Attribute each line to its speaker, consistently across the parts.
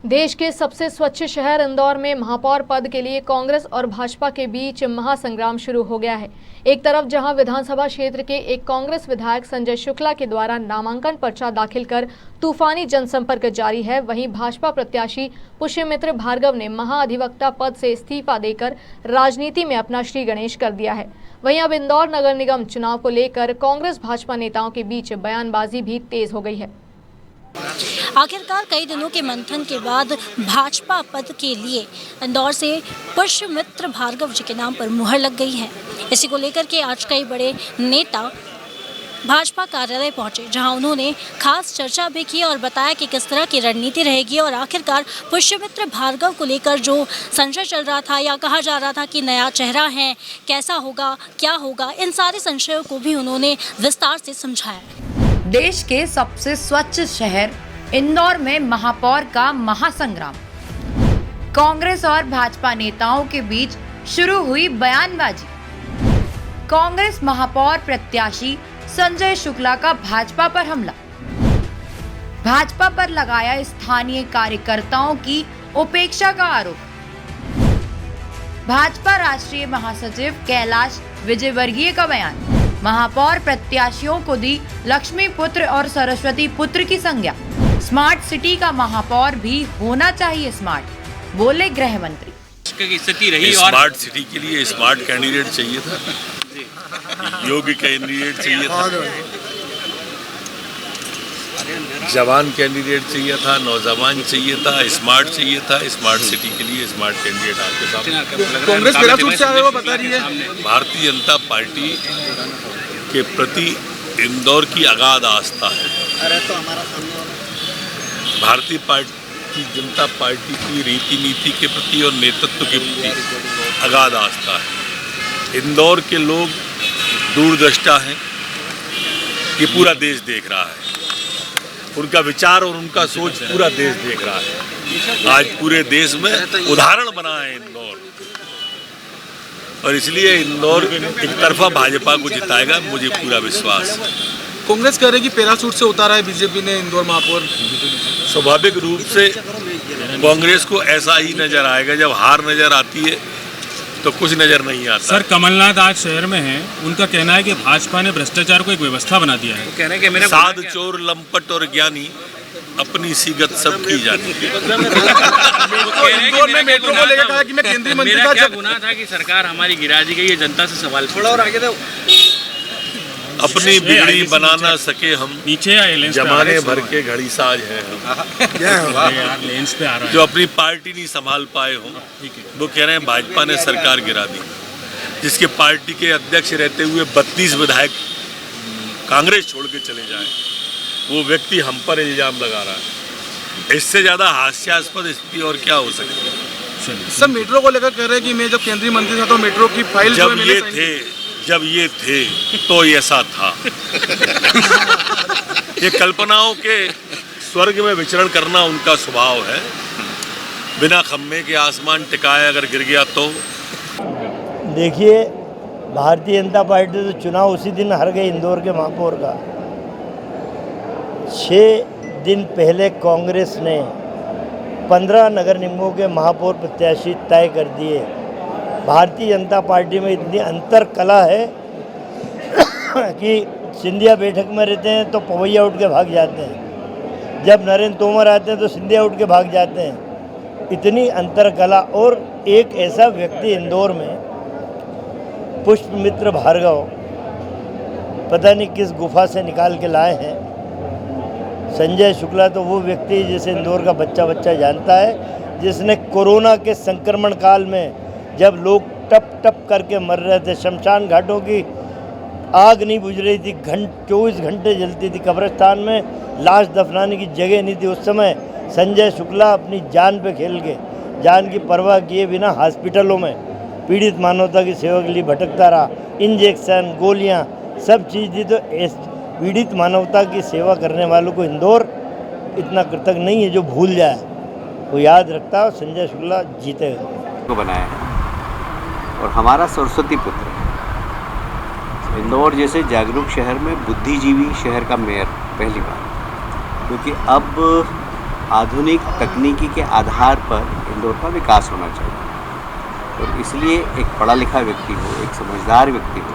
Speaker 1: देश के सबसे स्वच्छ शहर इंदौर में महापौर पद के लिए कांग्रेस और भाजपा के बीच महासंग्राम शुरू हो गया है। एक तरफ जहां विधानसभा क्षेत्र के एक कांग्रेस विधायक संजय शुक्ला के द्वारा नामांकन पर्चा दाखिल कर तूफानी जनसंपर्क जारी है, वहीं भाजपा प्रत्याशी पुष्यमित्र भार्गव ने महाअधिवक्ता पद से इस्तीफा देकर राजनीति में अपना श्री गणेश कर दिया है। वहीं अब इंदौर नगर निगम चुनाव को लेकर कांग्रेस भाजपा नेताओं के बीच बयानबाजी भी तेज हो गई है।
Speaker 2: आखिरकार कई दिनों के मंथन के बाद भाजपा पद के लिए इंदौर से पुष्यमित्र भार्गव जी के नाम पर मुहर लग गई है। इसी को लेकर के आज कई बड़े नेता भाजपा कार्यालय पहुंचे, जहां उन्होंने खास चर्चा भी की और बताया कि किस तरह की रणनीति रहेगी और आखिरकार पुष्यमित्र भार्गव को लेकर जो संशय चल रहा था या कहा जा रहा था कि नया चेहरा है, कैसा होगा, क्या होगा, इन सारे संशयों को भी उन्होंने विस्तार से समझाया।
Speaker 3: देश के सबसे स्वच्छ शहर इंदौर में महापौर का महासंग्राम। कांग्रेस और भाजपा नेताओं के बीच शुरू हुई बयानबाजी। कांग्रेस महापौर प्रत्याशी संजय शुक्ला का भाजपा पर हमला। भाजपा पर लगाया स्थानीय कार्यकर्ताओं की उपेक्षा का आरोप। भाजपा राष्ट्रीय महासचिव कैलाश विजयवर्गीय का बयान। महापौर प्रत्याशियों को दी लक्ष्मी पुत्र और सरस्वती पुत्र की संज्ञा। स्मार्ट सिटी का महापौर भी होना चाहिए स्मार्ट, बोले गृह मंत्री।
Speaker 4: स्थिति रही और स्मार्ट सिटी के लिए स्मार्ट कैंडिडेट चाहिए था, योग्य कैंडिडेट चाहिए था, जवान कैंडिडेट चाहिए था, नौजवान चाहिए था, स्मार्ट चाहिए था। स्मार्ट सिटी के लिए स्मार्ट कैंडिडेट आपके सामने।
Speaker 5: कांग्रेस पैराशूट से आया हुआ बता रही है।
Speaker 4: भारतीय जनता पार्टी के प्रति इंदौर की अगाध आस्था है। भारतीय जनता पार्टी की रीति नीति के प्रति और नेतृत्व के प्रति अगाध आस्था है। इंदौर के लोग दूरदृष्टा हैं, ये पूरा देश देख रहा है। उनका विचार और उनका सोच पूरा देश देख रहा है। आज पूरे देश में उदाहरण बना है इंदौर, और इसलिए इंदौर एक तरफा भाजपा को जिताएगा, मुझे पूरा विश्वास है।
Speaker 5: कांग्रेस कह रही है कि पैराशूट से उतारा है बीजेपी ने इंदौर महापौर।
Speaker 4: स्वाभाविक रूप से कांग्रेस को ऐसा ही नजर आएगा। जब हार नजर आती है तो कुछ नजर नहीं आता।
Speaker 6: सर, कमलनाथ आज शहर में हैं, उनका कहना है कि भाजपा ने भ्रष्टाचार को एक व्यवस्था बना दिया है।
Speaker 4: कहना है कि मेरे साध चोर लंपट और ज्ञानी अपनी सीगत सब की जाती है।
Speaker 5: इंदौर में मेट्रो को लेकर कहा कि मैं केंद्रीय मंत्री का
Speaker 7: क्या गुनाह था कि सरकार हमारी गिरा दी गई, ये जनता से सवाल थोड़ा और आगे दो।
Speaker 4: अपनी बिगड़ी बना ना सके हम,
Speaker 6: नीचे
Speaker 4: जमाने भर के घड़ी साज हैं हम।
Speaker 6: लेंस पे आ रहा है।
Speaker 4: जो अपनी पार्टी नहीं संभाल पाए हो, वो कह रहे हैं भाजपा ने सरकार गिरा दी। जिसके पार्टी के अध्यक्ष रहते हुए 32 विधायक कांग्रेस छोड़ के चले जाए, वो व्यक्ति हम पर इल्जाम लगा रहा है। इससे ज्यादा हास्यास्पद स्थिति और क्या हो सकती है।
Speaker 5: सर, मेट्रो को लेकर कह रहे हैं कि मैं जब केंद्रीय मंत्री था तो मेट्रो की फाइल
Speaker 4: जब ये थे तो ऐसा था। ये कल्पनाओं के स्वर्ग में विचरण करना उनका स्वभाव है। बिना खम्भे के आसमान टिकाए अगर गिर गया तो।
Speaker 8: देखिए, भारतीय जनता पार्टी तो चुनाव उसी दिन हार गई इंदौर के महापौर का। 6 दिन पहले कांग्रेस ने 15 नगर निगमों के महापौर प्रत्याशी तय कर दिए। भारतीय जनता पार्टी में इतनी अंतर कला है कि सिंधिया बैठक में रहते हैं तो पवैया उठ के भाग जाते हैं, जब नरेंद्र तोमर आते हैं तो सिंधिया उठ के भाग जाते हैं। इतनी अंतर कला। और एक ऐसा व्यक्ति इंदौर में पुष्यमित्र भार्गव पता नहीं किस गुफा से निकाल के लाए हैं। संजय शुक्ला तो वो व्यक्ति जिसे इंदौर का बच्चा बच्चा जानता है, जिसने कोरोना के संक्रमण काल में जब लोग टप टप करके मर रहे थे, शमशान घाटों की आग नहीं बुझ रही थी, 24 घंटे जलती थी कब्रिस्तान में, लाश दफनाने की जगह नहीं थी, उस समय संजय शुक्ला अपनी जान पे खेल के, जान की परवाह किए बिना हॉस्पिटलों में पीड़ित मानवता की सेवा के लिए भटकता रहा। इंजेक्शन, गोलियां, सब चीज़ दी। तो पीड़ित मानवता की सेवा करने वालों को इंदौर इतना कृतज्ञ नहीं है जो भूल जाए, वो याद रखता है। संजय शुक्ला जीतेगा
Speaker 9: को बनाया है और हमारा सरस्वती पुत्र इंदौर जैसे जागरूक शहर में बुद्धिजीवी शहर का मेयर पहली बार, क्योंकि अब आधुनिक तकनीकी के आधार पर इंदौर का विकास होना चाहिए। और इसलिए एक पढ़ा लिखा व्यक्ति हो, एक समझदार व्यक्ति हो।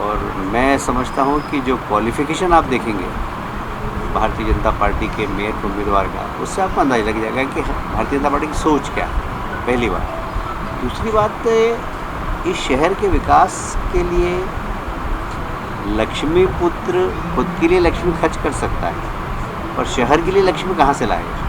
Speaker 9: और मैं समझता हूँ कि जो क्वालिफ़िकेशन आप देखेंगे भारतीय जनता पार्टी के मेयर के उम्मीदवार का, उससे आपको अंदाजा लग जाएगा कि भारतीय जनता पार्टी की सोच क्या है, पहली बात। दूसरी बात, इस शहर के विकास के लिए लक्ष्मी पुत्र खुद के लिए लक्ष्मी खर्च कर सकता है, और शहर के लिए लक्ष्मी कहाँ से लाएगा?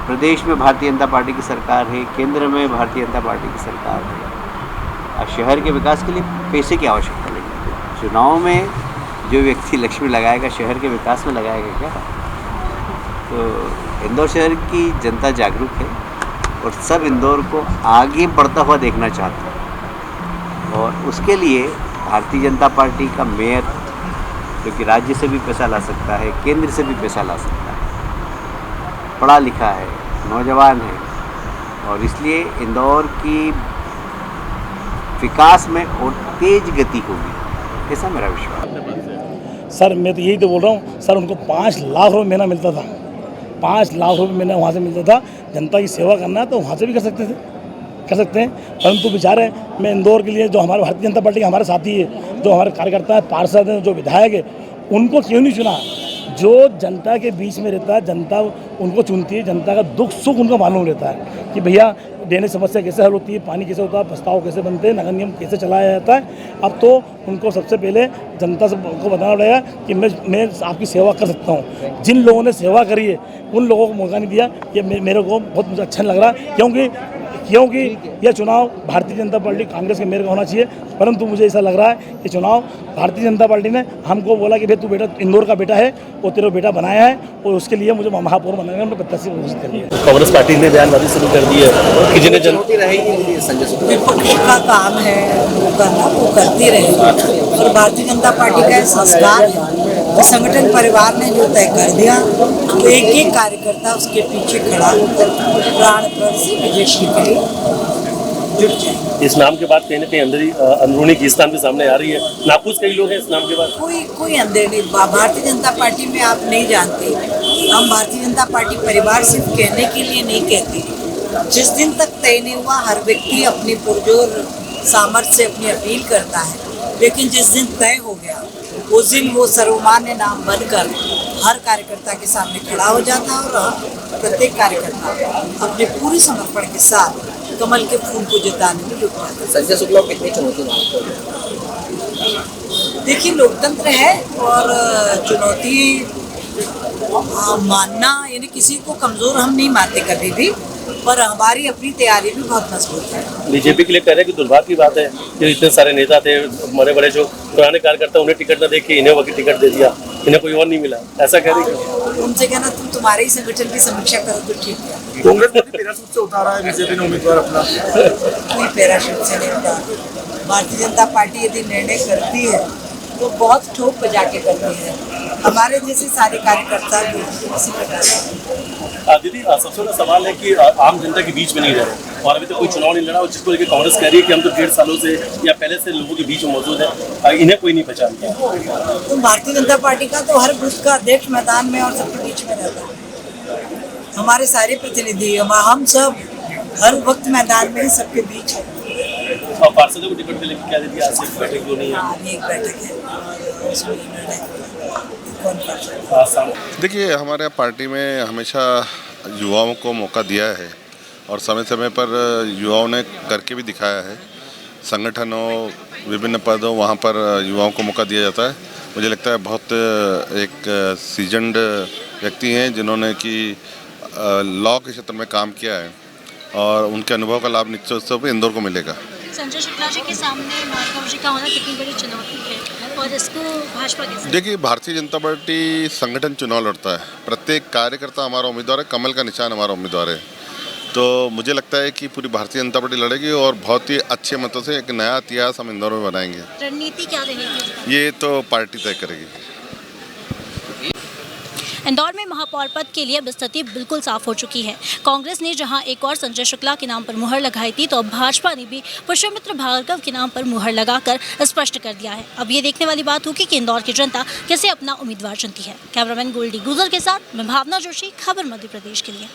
Speaker 9: प्रदेश में भारतीय जनता पार्टी की सरकार है, केंद्र में भारतीय जनता पार्टी की सरकार है। और शहर के विकास के लिए पैसे की आवश्यकता लगेगी। चुनाव में जो व्यक्ति लक्ष्मी लगाएगा, शहर के विकास में लगाएगा क्या? तो इंदौर शहर की जनता जागरूक है और सब इंदौर को आगे बढ़ता हुआ देखना चाहता है। और उसके लिए भारतीय जनता पार्टी का मेयर, जो कि राज्य से भी पैसा ला सकता है, केंद्र से भी पैसा ला सकता है, पढ़ा लिखा है, नौजवान है, और इसलिए इंदौर की विकास में और तेज गति होगी, ऐसा मेरा विश्वास है।
Speaker 5: सर मैं तो यही तो बोल रहा हूँ सर, उनको 5 लाख रुपये महीना मिलता था, 5 लाख रुपये महीना वहाँ से मिलता था। जनता की सेवा करना है तो वहाँ से भी कर सकते हैं, परंतु बेचारे मैं इंदौर के लिए जो हमारे भारतीय जनता पार्टी के हमारे साथी है, जो हमारे कार्यकर्ता है, पार्षद हैं, जो विधायक है, उनको क्यों नहीं चुना? जो जनता के बीच में रहता है, जनता उनको चुनती है, जनता का दुख सुख उनका मालूम रहता है कि भैया ड्रेनेज समस्या कैसे हल होती है, पानी कैसे होता है, प्रस्ताव कैसे बनते हैं, नगर निगम कैसे चलाया जाता है। अब तो उनको सबसे पहले जनता से को बताना पड़ेगा कि मैं आपकी सेवा कर सकता हूँ। जिन लोगों ने सेवा करी है उन लोगों को मौका नहीं दिया, ये मेरे को बहुत मुझे अच्छा नहीं लग रहा, क्योंकि यह चुनाव भारतीय जनता पार्टी कांग्रेस के मेयर का होना चाहिए। परंतु मुझे ऐसा लग रहा है कि चुनाव भारतीय जनता पार्टी ने हमको बोला कि भाई तू बेटा इंदौर का बेटा है, वो तेरा बेटा बनाया है, और उसके लिए मुझे महापौर बनाने में प्रत्याशी घोषित कर दिया।
Speaker 10: कांग्रेस पार्टी ने बयानबाजी शुरू कर दी है कि जिन्हें जनता
Speaker 9: रहेगी संजय सुखला
Speaker 11: विपक्ष का काम है वो करना, वो करती रहेगी। और भारतीय जनता पार्टी का संस्कार है, तो संगठन परिवार ने जो तय कर दिया, तो एक एक कार्यकर्ता उसके पीछे खड़ा होकर प्राण प्रण से विजय के लिए जुट जाए।
Speaker 10: इस नाम के बाद कहीं ना कहीं अंदरूनी खींचतान भी सामने आ रही है, नाखुश कई लोग हैं इस नाम के बाद।
Speaker 11: कोई अंदर नहीं। भारतीय जनता पार्टी में आप नहीं जानते, हम भारतीय जनता पार्टी परिवार सिर्फ कहने के लिए नहीं कहते। जिस दिन तक तय नहीं हुआ, हर व्यक्ति अपनी पुरजोर सामर्थ्य से अपनी अपील करता है, लेकिन जिस दिन तय हो गया उस दिन वो सर्वमान्य नाम बनकर हर कार्यकर्ता के सामने खड़ा हो जाता है, और प्रत्येक कार्यकर्ता अपने पूरे समर्पण के साथ कमल के फूल को जिताने में जुट जाता है।
Speaker 9: संजय शुक्ला को कितनी चुनौती मानते
Speaker 11: देखिए, लोकतंत्र है और चुनौती मानना, यानी किसी को कमजोर हम नहीं मानते कभी भी, पर हमारी अपनी तैयारी भी बहुत मजबूत है।
Speaker 10: बीजेपी के लिए कह रहे हैं कि दुर्भाग्य की बात है कि इतने सारे नेता थे, बड़े बड़े जो पुराने कार्यकर्ता, उन्हें टिकट न देके इन्हें वही टिकट दे दिया, इन्हें कोई और नहीं मिला, ऐसा कह रही है।
Speaker 11: उनसे कहना तुम तुम्हारे ही संगठन की समीक्षा करो तो ठीक है।
Speaker 5: कांग्रेस पैराशूट से उतारा है बीजेपी ने उम्मीदवार अपना,
Speaker 11: कोई पैराशूट से नहीं उतारा। भारतीय जनता पार्टी यदि निर्णय करती है तो बहुत ठोक बजा के करती है, हमारे जैसे सारे कार्यकर्ता भी इसी प्रकार से।
Speaker 10: दीदी, सबसे बड़ा सवाल है कि आम जनता के बीच में नहीं रहे और अभी तक कोई चुनाव नहीं लड़ा, और जिसको लेकर कांग्रेस कह रही है कि हम तो 1.5 सालों से या पहले से लोगों के बीच में मौजूद है, इन्हें कोई नहीं पहचानता।
Speaker 11: तो भारतीय जनता पार्टी का तो हर बूथ का अध्यक्ष मैदान में और सबके बीच में रहता है। हमारे सारे प्रतिनिधि, हम सब हर वक्त मैदान में सबके बीच है।
Speaker 10: और पार्षदों को टिकट देने की क्या दीदी, आज से बैठक क्यों नहीं है?
Speaker 11: एक बैठक है,
Speaker 12: देखिए, हमारे यहाँ पार्टी में हमेशा युवाओं को मौका दिया है और समय समय पर युवाओं ने करके भी दिखाया है। संगठनों, विभिन्न पदों, वहाँ पर युवाओं को मौका दिया जाता है। मुझे लगता है बहुत एक सीजन्ड व्यक्ति हैं जिन्होंने कि लॉ के क्षेत्र में काम किया है, और उनके अनुभव का लाभ निश्चित रूप से इंदौर को मिलेगा।
Speaker 2: संजय शुक्ला जी के सामने भार्गव जी का होना कितनी बड़ी चुनौती है, और इसको भाजपा कैसे?
Speaker 12: देखिए, भारतीय जनता पार्टी संगठन चुनाव लड़ता है, प्रत्येक कार्यकर्ता हमारा उम्मीदवार है, कमल का निशान हमारा उम्मीदवार है। तो मुझे लगता है कि पूरी भारतीय जनता पार्टी लड़ेगी और बहुत ही अच्छे मतों से एक नया इतिहास हम इंदौर में बनाएंगे।
Speaker 2: रणनीति क्या रहेगी?
Speaker 12: ये तो पार्टी तय करेगी।
Speaker 2: इंदौर में महापौर पद के लिए अब स्थिति बिल्कुल साफ हो चुकी है। कांग्रेस ने जहां एक और संजय शुक्ला के नाम पर मुहर लगाई थी, तो अब भाजपा ने भी पुष्यमित्र भार्गव के नाम पर मुहर लगाकर स्पष्ट कर दिया है। अब ये देखने वाली बात होगी कि इंदौर की जनता कैसे अपना उम्मीदवार चुनती है। कैमरामैन गोल्डी गुजर के साथ मैं भावना जोशी, खबर मध्य प्रदेश के लिए।